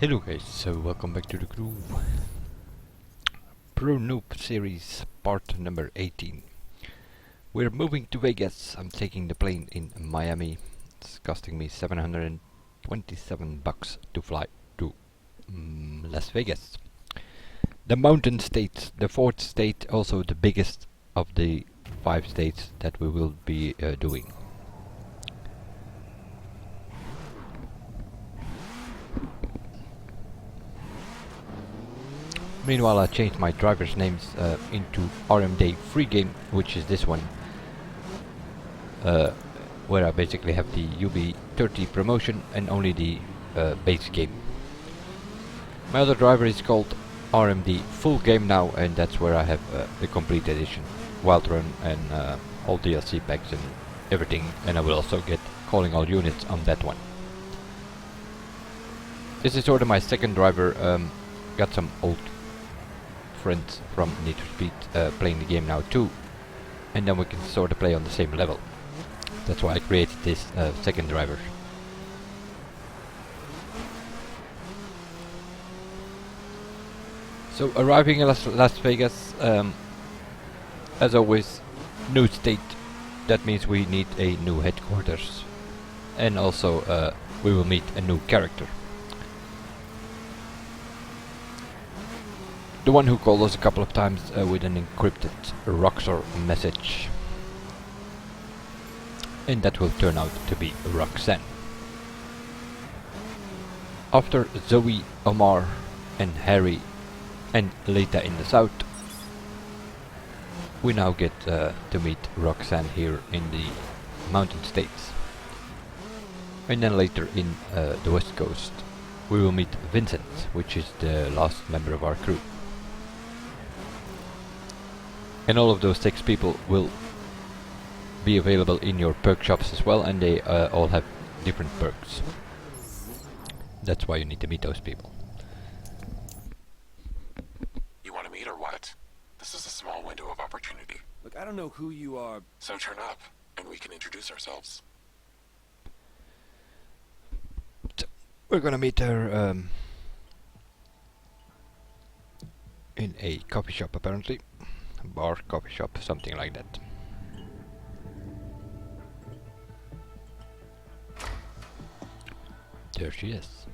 Hello guys, so welcome back to the groove. Pro Noob series part number 18. We're moving to Vegas. I'm taking the plane in Miami. It's costing me $727 to fly to Las Vegas. The Mountain State, the fourth state, also the biggest of the 5 states that we will be doing. Meanwhile, I changed my driver's names into RMD free game, which is this one, where I basically have the UB30 promotion and only the base game. My other driver is called RMD full game now, and that's where I have the complete edition, Wild Run and all DLC packs and everything, and I will also get calling all units on that one. This is sort of my second driver. Got some old friends from Need for Speed playing the game now too, and then we can sort of play on the same level. That's why I created this second driver. So arriving in Las Vegas, as always, new state. That means we need a new headquarters, and also we will meet a new character. The one who called us a couple of times with an encrypted Roxor message. And that will turn out to be Roxanne. After Zoe, Omar and Harry and Leta in the south, we now get to meet Roxanne here in the Mountain States. And then later in the West Coast we will meet Vincent, which is the last member of our crew. And all of those 6 people will be available in your perk shops as well, and they all have different perks. That's why you need to meet those people. You want to meet or what? This is a small window of opportunity. Look, I don't know who you are. So turn up, and we can introduce ourselves. So we're gonna meet her in a coffee shop, apparently. Bar, coffee shop, something like that. There she is.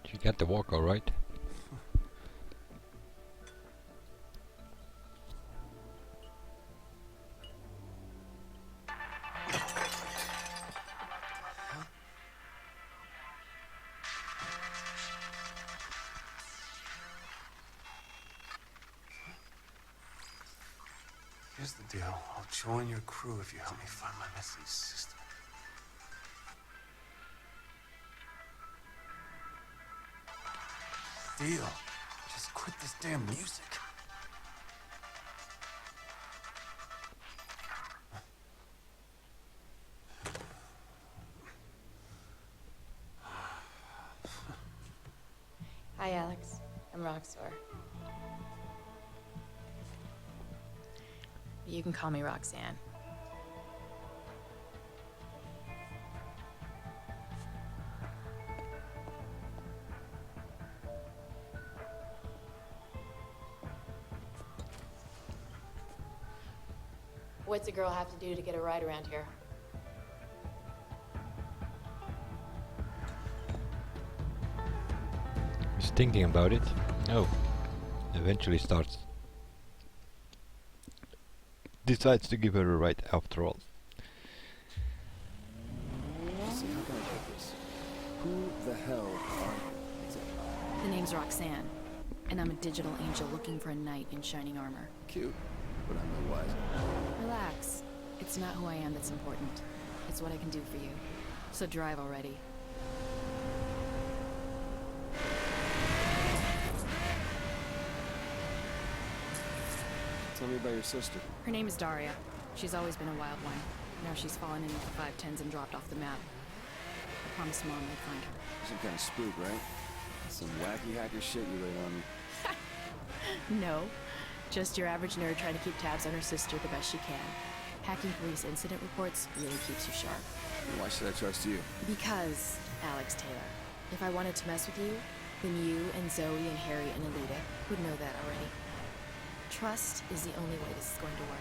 She got the walk all right. Here's the deal. I'll join your crew if you help me find my missing sister. Deal. Just quit this damn music. Hi, Alex. I'm Roxor. You can call me Roxanne. What's a girl have to do to get a ride around here? He's thinking about it. Oh, eventually starts. Decides to give her a ride after all. See, how can I take this? Who the hell are you? The name's Roxanne, and I'm a digital angel looking for a knight in shining armor. Cute, but I'm no wiser. Relax. It's not who I am that's important. It's what I can do for you. So drive already. Tell me about your sister. Her name is Daria. She's always been a wild one. Now she's fallen into the 510s and dropped off the map. I promised Mom I'd find her. You're some kind of spook, right? Some wacky hacker shit you laid on me. No. Just your average nerd trying to keep tabs on her sister the best she can. Hacking police incident reports really keeps you sharp. Why should I trust you? Because, Alex Taylor, if I wanted to mess with you, then you and Zoe and Harry and Alita would know that already. Trust is the only way this is going to work.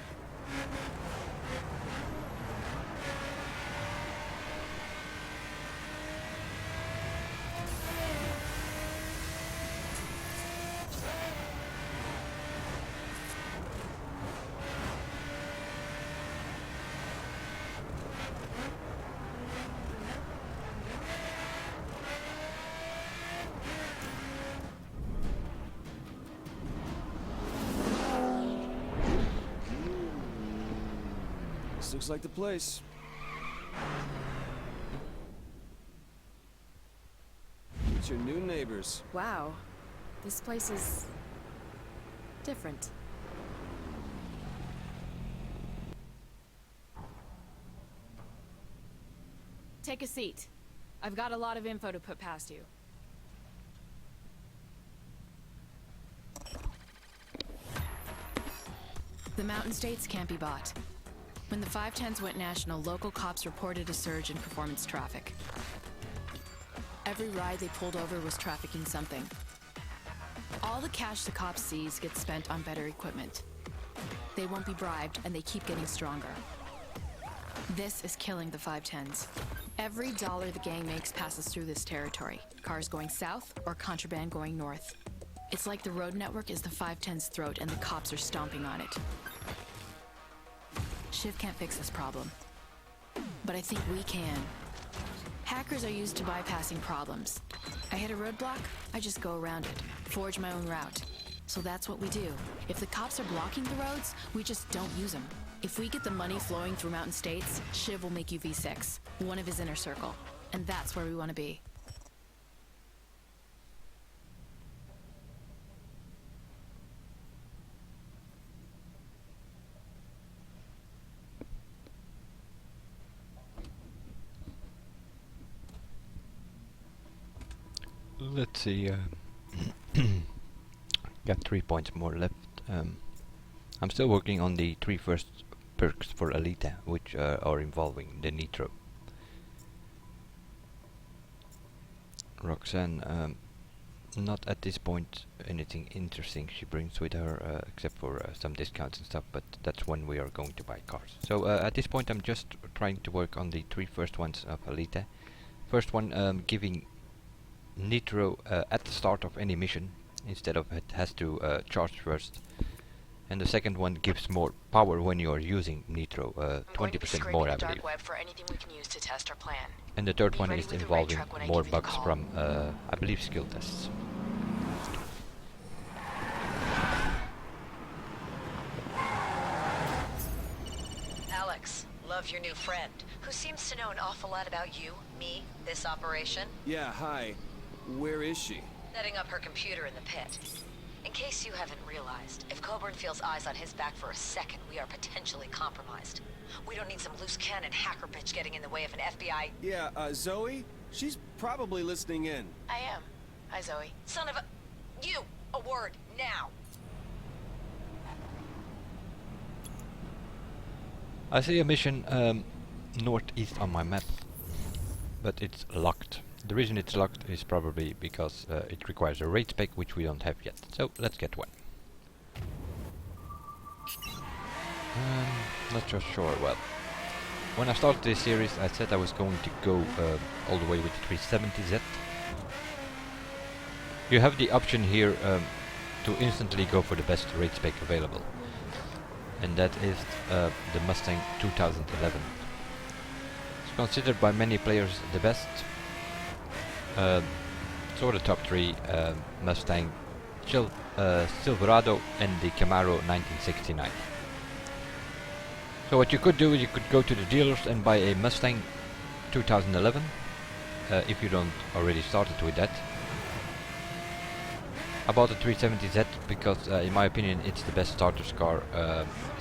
This looks like the place. It's your new neighbors. Wow, this place is different. Take a seat. I've got a lot of info to put past you. The Mountain States can't be bought. When the 510s went national, local cops reported a surge in performance traffic. Every ride they pulled over was trafficking something. All the cash the cops seize gets spent on better equipment. They won't be bribed, and they keep getting stronger. This is killing the 510s. Every dollar the gang makes passes through this territory. Cars going south or contraband going north. It's like the road network is the 510's throat and the cops are stomping on it. Shiv can't fix this problem, but I think we can. Hackers are used to bypassing problems. I hit a roadblock, I just go around it, forge my own route. So that's what we do. If the cops are blocking the roads, we just don't use them. If we get the money flowing through Mountain States, Shiv will make you V6, one of his inner circle. And that's where we want to be. Let's see, got 3 points more left. I'm still working on the 3 first perks for Alita, which are involving the Nitro. Roxanne, not at this point anything interesting she brings with her, except for some discounts and stuff, but that's when we are going to buy cars. So at this point I'm just trying to work on the 3 first ones of Alita. First one, giving Nitro at the start of any mission, instead of it has to charge first. And the second one gives more power when you are using Nitro, 20% more I believe. Web for anything we can use to test our plan. And the third Be one ready is with the involving ray truck when I more give you the bugs call. from, I believe, skill tests. Alex, love your new friend, who seems to know an awful lot about you, me, this operation. Yeah, hi. Where is she? Setting up her computer in the pit. In case you haven't realized, if Coburn feels eyes on his back for a second, we are potentially compromised. We don't need some loose cannon hacker bitch getting in the way of an FBI... Yeah, Zoe? She's probably listening in. I am. Hi, Zoe. Son of a... You! A word, now! I see a mission northeast on my map, but it's locked. The reason it's locked is probably because it requires a raid spec, which we don't have yet. So let's get one. Not just sure. Well, when I started this series, I said I was going to go all the way with the 370Z. You have the option here to instantly go for the best raid spec available, and that is the Mustang 2011. It's considered by many players the best. So the top 3, Mustang, Silverado and the Camaro 1969. So what you could do is you could go to the dealers and buy a Mustang 2011, if you don't already started with that. I bought a 370Z because in my opinion it's the best starter's car,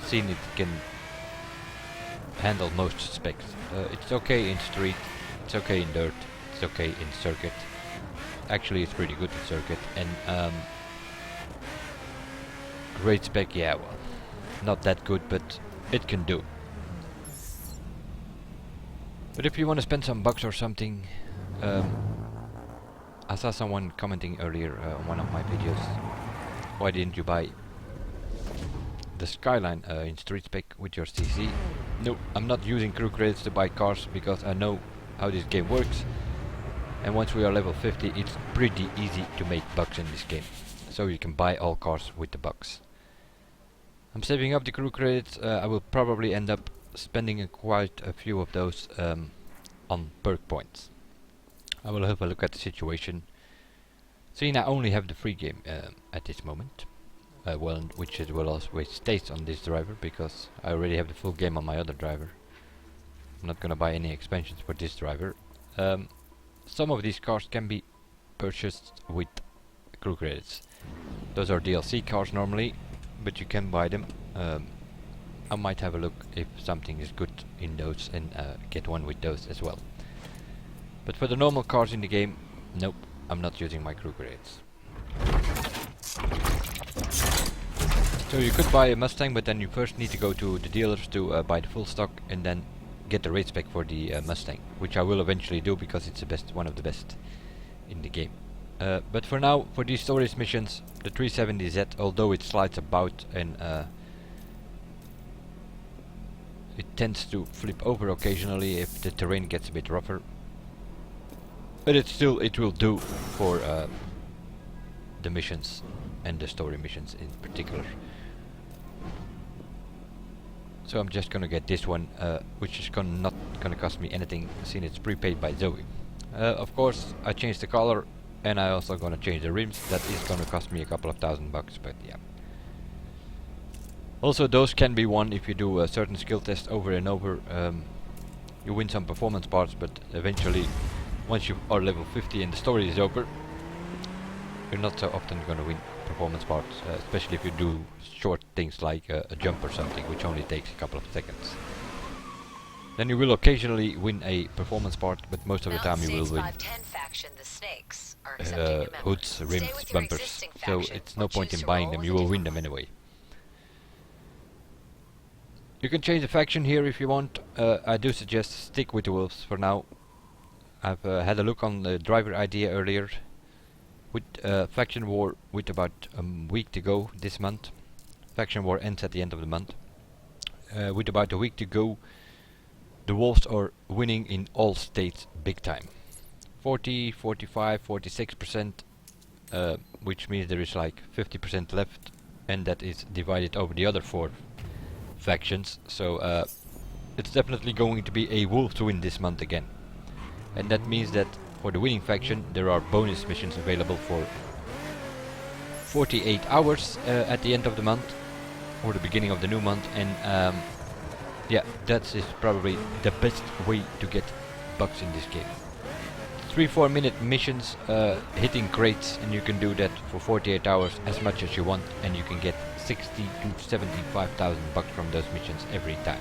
seeing it can handle most specs. It's okay in street, it's okay in dirt, it's okay in circuit. Actually it's pretty good in circuit, and Great spec, yeah, well, not that good, but it can do. But if you want to spend some bucks or something, I saw someone commenting earlier on one of my videos, why didn't you buy the Skyline in street spec with your CC? No, I'm not using crew credits to buy cars because I know how this game works, and once we are level 50 it's pretty easy to make bucks in this game, so you can buy all cars with the bucks. I'm saving up the crew credits. I will probably end up spending quite a few of those on perk points. I will have a look at the situation. Seeing I only have the free game at this moment, well, which it will always stays on this driver because I already have the full game on my other driver. I'm not gonna buy any expansions for this driver. Some of these cars can be purchased with crew credits. Those are DLC cars normally, but you can buy them. I might have a look if something is good in those and get one with those as well. But for the normal cars in the game, nope, I'm not using my crew credits. So you could buy a Mustang, but then you first need to go to the dealers to buy the full stock and then get the race spec for the Mustang, which I will eventually do because it's the best, one of the best in the game. But for now, for these storage missions, the 370Z, although it slides about and it tends to flip over occasionally if the terrain gets a bit rougher, but it will do for the missions and the story missions in particular. So I'm just gonna get this one, which is not gonna cost me anything, since it's prepaid by Zoe. Of course, I changed the color, and I also gonna change the rims. That is gonna cost me a couple of $1,000, but yeah. Also, those can be won if you do a certain skill test over and over. You win some performance parts, but eventually, once you are level 50 and the story is over, you're not so often gonna win performance parts, especially if you do short things like a jump or something, which only takes a couple of seconds. Then you will occasionally win a performance part, but most of the time you will win hoods, rims, bumpers, so it's no point in buying them, you will win them anyway. You can change the faction here if you want. I do suggest stick with the wolves for now. I've had a look on the driver idea earlier. With faction war with about a week to go this month. Faction war ends at the end of the month. With about a week to go, the wolves are winning in all states big time. 40, 45, 46%, which means there is like 50% left, and that is divided over the other 4 factions, so it's definitely going to be a wolves win this month again. And that means that for the winning faction there are bonus missions available for 48 hours at the end of the month or the beginning of the new month, and yeah, that is probably the best way to get bucks in this game. 3-4 minute missions hitting crates, and you can do that for 48 hours as much as you want, and you can get 60 to 75,000 bucks from those missions every time.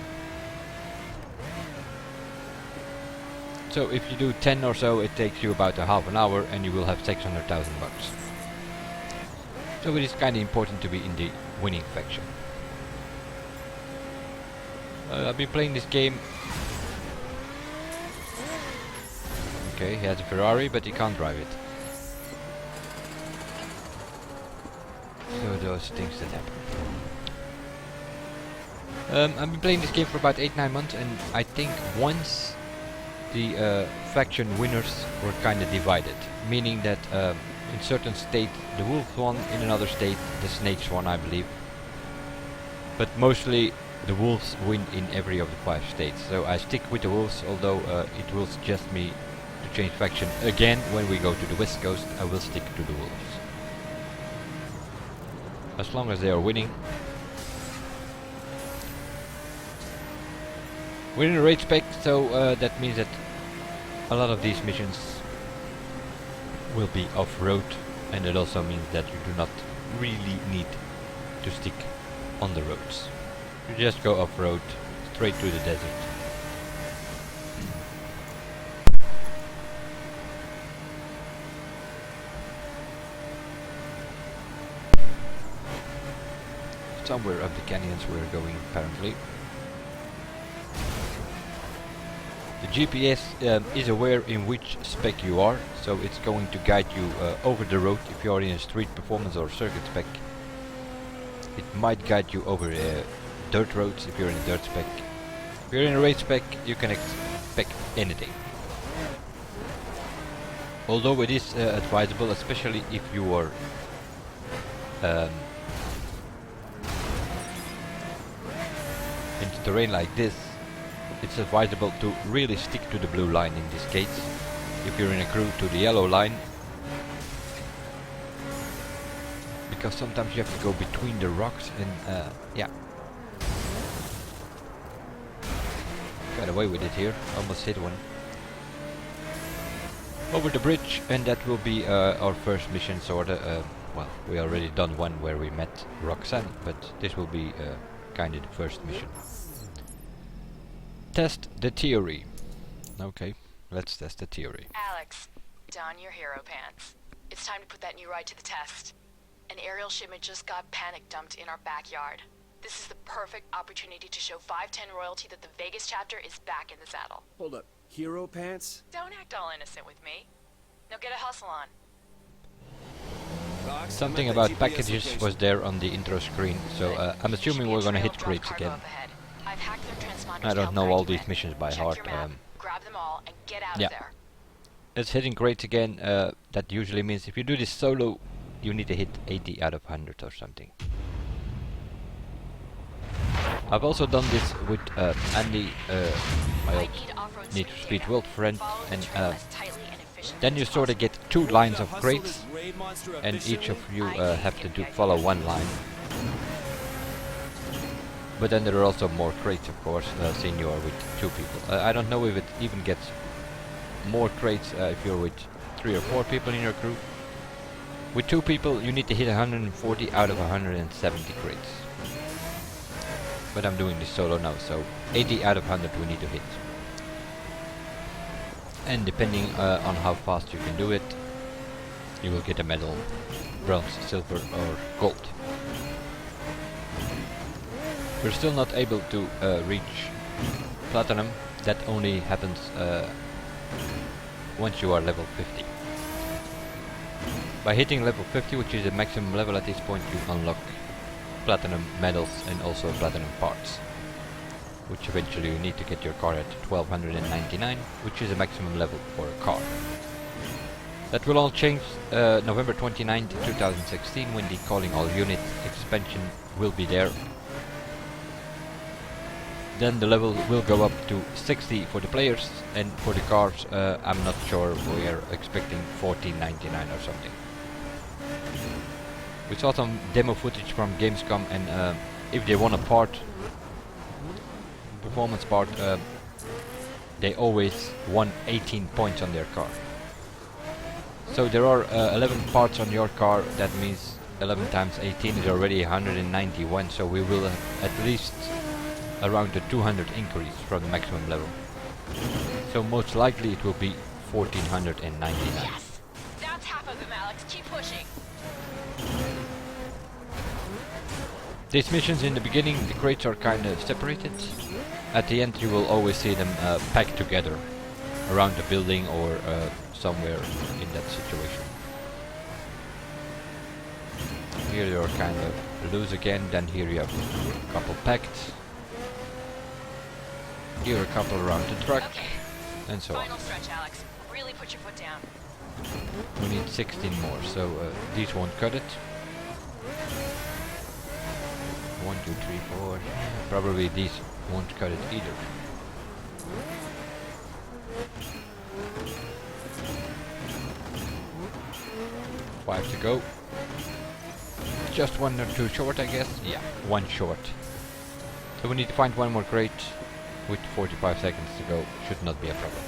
So if you do 10 or so, it takes you about a half an hour and you will have 600,000 bucks. So it is kind of important to be in the winning faction. I've been playing this game. Okay, he has a Ferrari, but he can't drive it. So those things that happen. I've been playing this game for about 8-9 months, and I think once the faction winners were kind of divided, meaning that in certain states the wolves won, in another state the snakes won, I believe. But mostly the wolves win in every of the 5 states, so I stick with the wolves, although it will suggest me to change faction again when we go to the west coast. I will stick to the wolves. As long as they are winning. We're in a raid spec, so that means that a lot of these missions will be off-road, and it also means that you do not really need to stick on the roads. You just go off-road straight to the desert. somewhere of the canyons we're going apparently. The GPS is aware in which spec you are, so it's going to guide you over the road if you are in a street performance or circuit spec. It might guide you over dirt roads if you're in a dirt spec. If you're in a race spec, you can expect anything. Although it is advisable, especially if you are into terrain like this, it's advisable to really stick to the blue line in this case. If you're in a crew, to the yellow line, because sometimes you have to go between the rocks and yeah. Got away with it here, almost hit one. Over the bridge, and that will be our first mission sorta. Well, we already done one where we met Roxanne, but this will be kinda the first mission. Test the theory. Okay, let's test the theory. Alex, don your hero pants. It's time to put that new ride to the test. An aerial shipment just got panic dumped in our backyard. This is the perfect opportunity to show 510 royalty that the Vegas chapter is back in the saddle. Hold up. Hero pants? Don't act all innocent with me. Now get a hustle on. Rox, Something I'm at about the GPS packages location. was there on the intro screen, so I'm assuming we're gonna hit crates again. I've hacked their transponders I to don't help know guide all you these in. missions by Check heart. your map, grab them all, and get out yeah. of there. It's hitting crates again. That usually means if you do this solo, you need to hit 80 out of 100 or something. I've also done this with Andy, my old Need for Speed World friend, and then you sort of get two lines of crates, and each of you have to follow one line. But then there are also more crates, of course, seeing you are with two people. I don't know if it even gets more crates if you're with 3 or 4 people in your crew. With 2 people, you need to hit 140 out of 170 crates. But I'm doing this solo now, so 80 out of 100 we need to hit. And depending on how fast you can do it, you will get a medal, bronze, silver or gold. We're still not able to reach platinum. That only happens once you are level 50. By hitting level 50, which is the maximum level at this point, you unlock platinum medals and also platinum parts, which eventually you need to get your car at 1299, which is the maximum level for a car. That will all change November 29th, 2016, when the Calling All Unit expansion will be there. Then the level will go up to 60 for the players, and for the cars, I'm not sure, we are expecting 1499 or something. We saw some demo footage from Gamescom, and if they want a part, performance part, they always won 18 points on their car. So there are 11 parts on your car, that means 11 times 18 is already 191, so we will at least around the 200 increase from the maximum level. So most likely it will be 1499. Yes! That's half of them, Alex. Keep pushing. These missions in the beginning, the crates are kind of separated. At the end you will always see them packed together around the building or somewhere in that situation. Here you're kind of loose again, then here you have a couple packed. Here a couple around the truck, Okay. and so on. Final stretch, Alex. Really put your foot down. We need 16 more, so these won't cut it. 1, 2, 3, 4. Probably these won't cut it either. Five to go. Just 1 or 2 short, I guess. Yeah, 1 short. So we need to find one more crate with 45 seconds to go. Should not be a problem.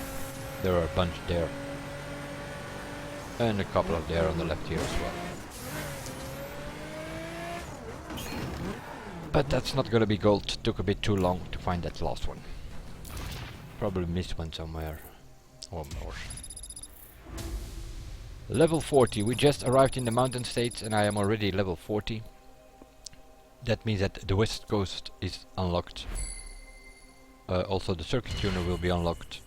There are a bunch there. And a couple of there on the left here as well. But that's not gonna be gold. Took a bit too long to find that last one. Probably missed one somewhere. Or more. Level 40. We just arrived in the Mountain States and I am already level 40. That means that the West Coast is unlocked. Also the circuit tuner will be unlocked.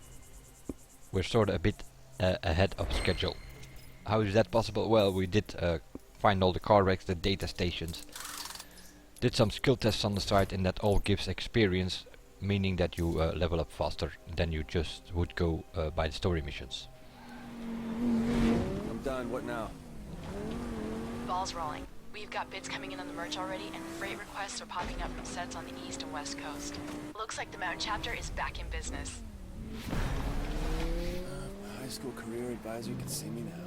We're sort of a bit ahead of schedule. How is that possible? Well, we did find all the car wrecks, the data stations. Did some skill tests on the side, and that all gives experience, meaning that you level up faster than you just would go by the story missions. I'm done. What now? Ball's rolling. We've got bids coming in on the merch already, and freight requests are popping up from sets on the east and west coast. Looks like the mountain chapter is back in business. My high school career advisor can see me now.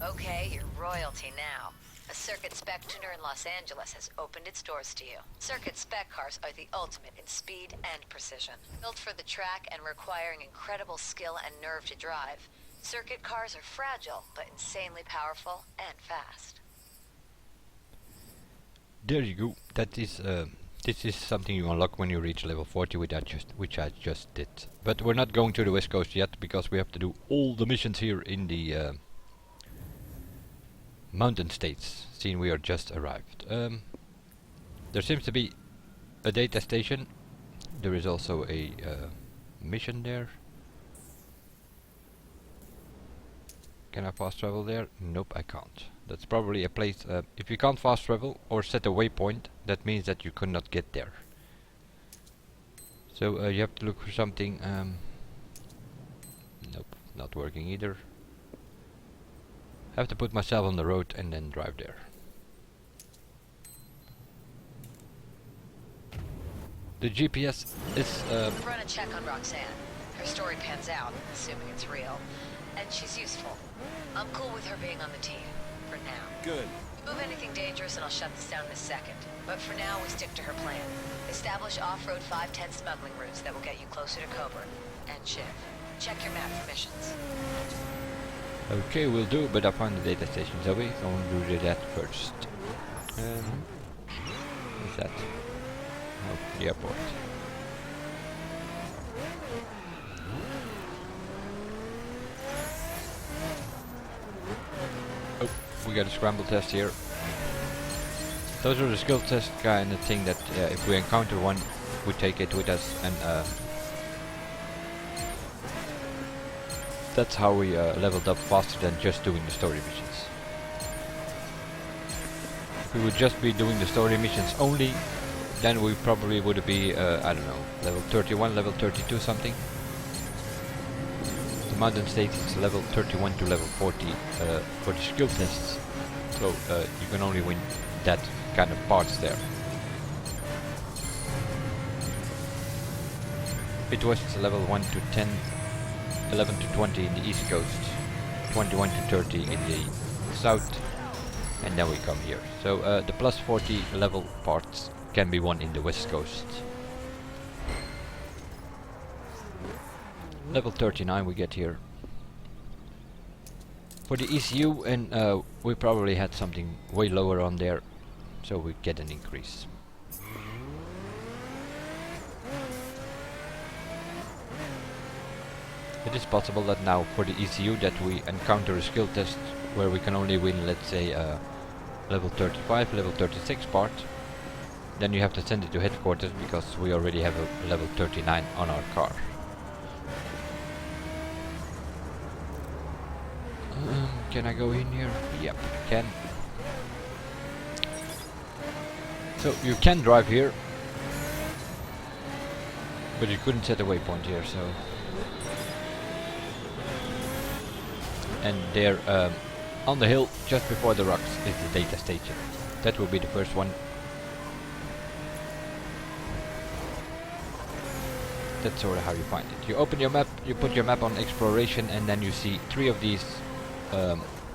Okay, you're royalty now. A Circuit spec tuner in Los Angeles has opened its doors to you. Circuit spec cars are the ultimate in speed and precision. Built for the track and requiring incredible skill and nerve to drive, Circuit cars are fragile, but insanely powerful and fast. There you go. That is this is something you unlock when you reach level 40, which I just did. But we're not going to the West Coast yet because we have to do all the missions here in the Mountain States, seeing we are just arrived. There seems to be a data station. There is also a mission there. Can I fast travel there? Nope, I can't. That's probably a place, if you can't fast travel or set a waypoint, that means that you could not get there. So you have to look for something. Nope, not working either. Have to put myself on the road and then drive there. The GPS is Run a check on Roxanne. Her story pans out, assuming it's real. And she's useful. I'm cool with her being on the team. For now. Good. Move anything dangerous and I'll shut this down in a second. But for now, we stick to her plan. Establish off-road 510 smuggling routes that will get you closer to Coburn. And Shiv. Check your map for missions. okay, will do, but I found the data station, so we going to do that first. What's that? Oh, the airport. Oh, we got a scramble test here. Those are the skill test kind of thing that if we encounter one, we take it with us, and that's how we leveled up faster than just doing the story missions. If we would just be doing the story missions only, then we probably would be, I don't know, level 31, level 32 something. The Mountain States is level 31 to level 40 for the skill tests, so you can only win that kind of parts there. It was level 1 to 10, 11 to 20 in the East Coast, 21 to 30 in the South, and then we come here. So the plus 40 level parts can be won in the West Coast. Level 39 we get here. For the ECU, and we probably had something way lower on there, so we get an increase. It is possible that now for the ECU that we encounter a skill test where we can only win, let's say, level 35, level 36 part. Then you have to send it to headquarters because we already have a level 39 on our car. Can I go in here? Yep, I can. So you can drive here, but you couldn't set a waypoint here, so... And there, on the hill, just before the rocks, is the data station. That will be the first one. That's sort of how you find it. You open your map, you put your map on exploration, and then you see 3 of these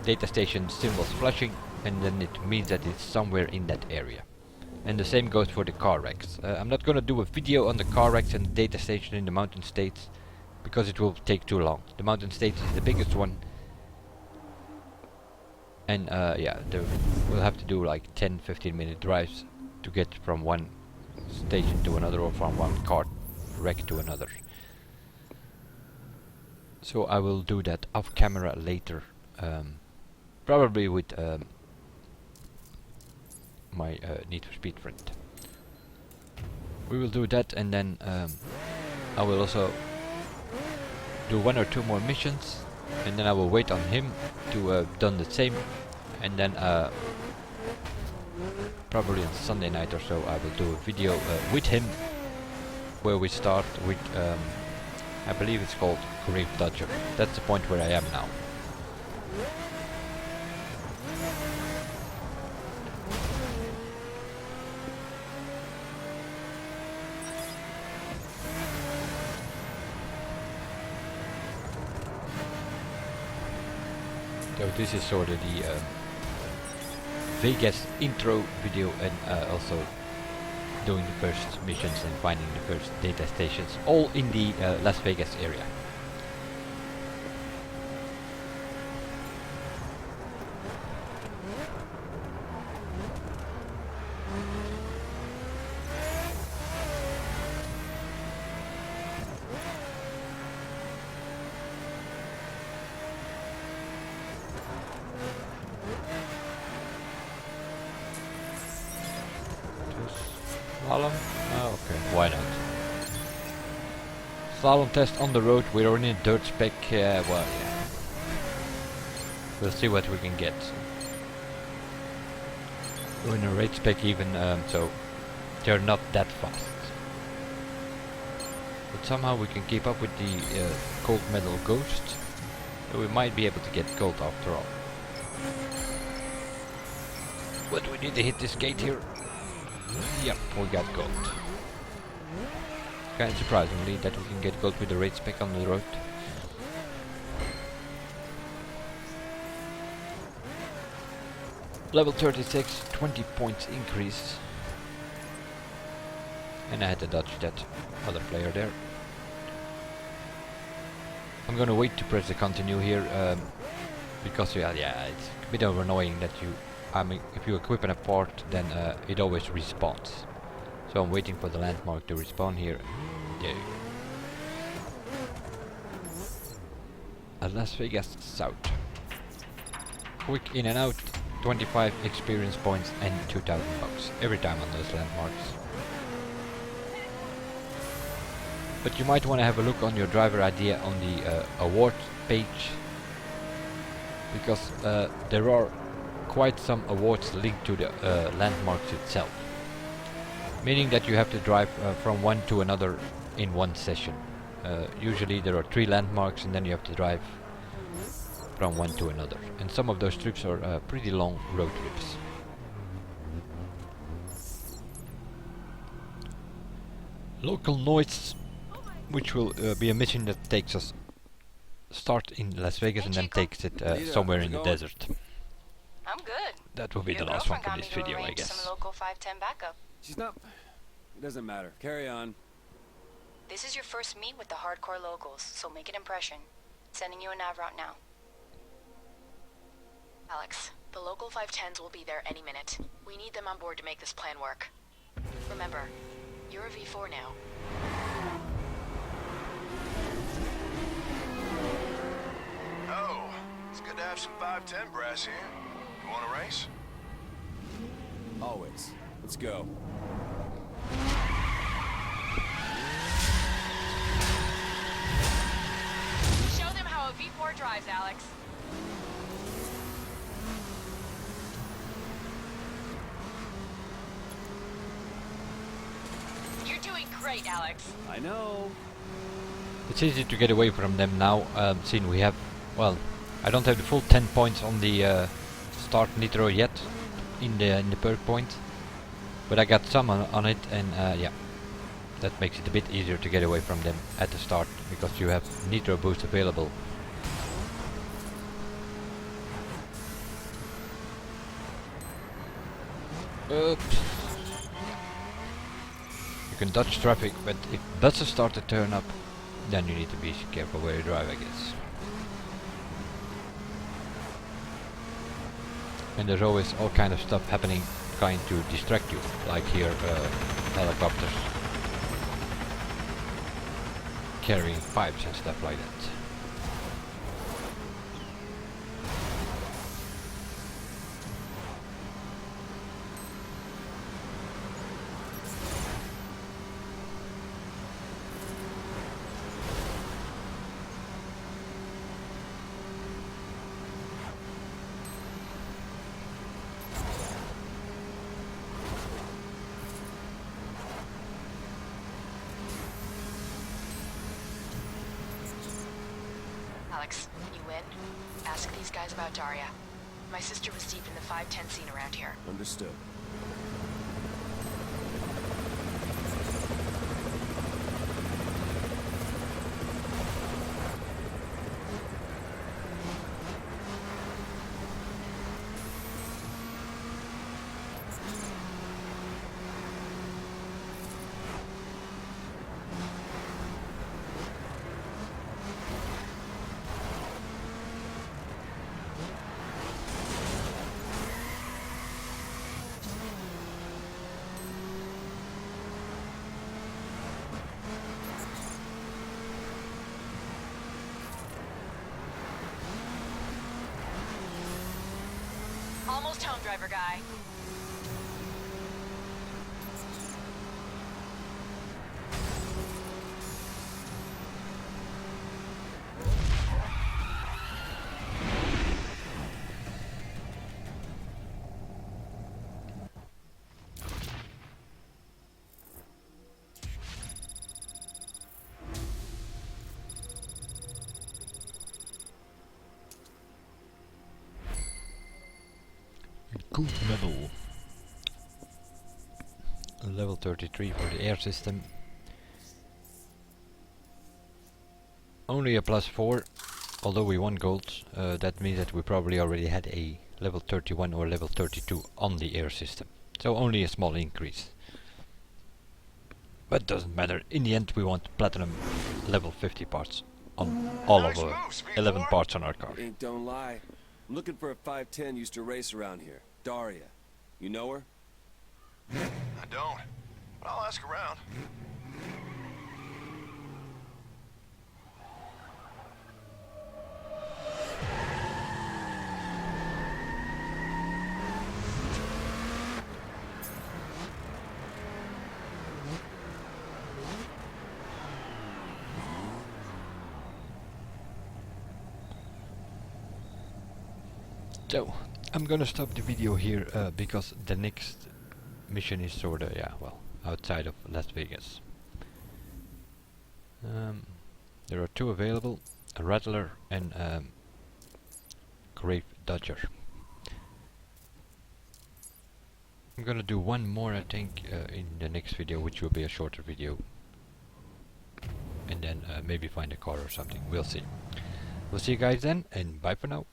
data station symbols flashing, and then it means that it's somewhere in that area. And the same goes for the car wrecks. I'm not gonna do a video on the car wrecks and the data station in the Mountain States, because it will take too long. The Mountain States is the biggest one. And yeah, we'll have to do like 10-15 minute drives to get from one station to another, or from one car wreck to another. So I will do that off camera later, probably with my Need for Speed friend. We will do that, and then I will also do 1 or 2 more missions, and then I will wait on him to done the same, and then probably on Sunday night or so I will do a video with him where we start with I believe it's called Grave Dodger. That's the point where I am now. So this is sort of the Vegas intro video, and also doing the first missions and finding the first data stations, all in the Las Vegas area. Slalom? Oh, okay, why not? Slalom test on the road. We're in a dirt spec. Well, yeah. We'll see what we can get. We're in a race spec even, so they're not that fast. But somehow we can keep up with the gold medal Ghost. So we might be able to get gold after all. But we need to hit this gate here. Yep, we got gold. Kinda surprisingly that we can get gold with the raid spec on the road. Level 36, 20 points increase. And I had to dodge that other player there. I'm gonna wait to press the continue here, because yeah, it's a bit of annoying that if you equip a part, then it always respawns. So I'm waiting for the landmark to respawn here. There. At Las Vegas South. Quick in and out, 25 experience points and 2,000 bucks every time on those landmarks. But you might want to have a look on your driver idea on the award page, because there are quite some awards linked to the landmarks itself, meaning that you have to drive from one to another in one session. Usually there are 3 landmarks, and then you have to drive from one to another, and some of those trips are pretty long road trips. Local noise, which will be a mission that takes us start in Las Vegas and then takes it somewhere in the desert. I'm good. That will be the last one for this video, I guess. Some local 510 backup. She's not... It doesn't matter. Carry on. This is your first meet with the hardcore locals, so make an impression. Sending you a nav route now. Alex, the local 510s will be there any minute. We need them on board to make this plan work. Remember, you're a V4 now. Oh, it's good to have some 510 brass here. You want a race? Always. Let's go. Show them how a V4 drives, Alex. You're doing great, Alex. I know. It's easy to get away from them now, seeing we have, well, I don't have the full 10 points on the start nitro yet in the perk point, but I got some on it, and yeah, that makes it a bit easier to get away from them at the start, because you have nitro boost available. Oops. You can dodge traffic, but if buses start to turn up, then you need to be careful where you drive, I guess. And there's always all kind of stuff happening trying to distract you, like here helicopters carrying pipes and stuff like that. Alex. You win? Ask these guys about Daria. My sister was deep in the 510 scene around here. Understood. Almost home, driver guy. Good medal. Level 33 for the air system. Only a +4, although we won gold. That means that we probably already had a level 31 or level 32 on the air system. So only a small increase. But doesn't matter. In the end we want platinum level 50 parts on all of our 11 parts on our car. Ink don't lie. I'm looking for a 510 used to race around here. Daria. You know her? I don't, but I'll ask around. So, I'm gonna stop the video here because the next mission is sorta, yeah, well, outside of Las Vegas. There are 2 available, a Rattler and Grave Dodger. I'm gonna do one more, I think, in the next video, which will be a shorter video. And then maybe find a car or something, we'll see. We'll see you guys then, and bye for now.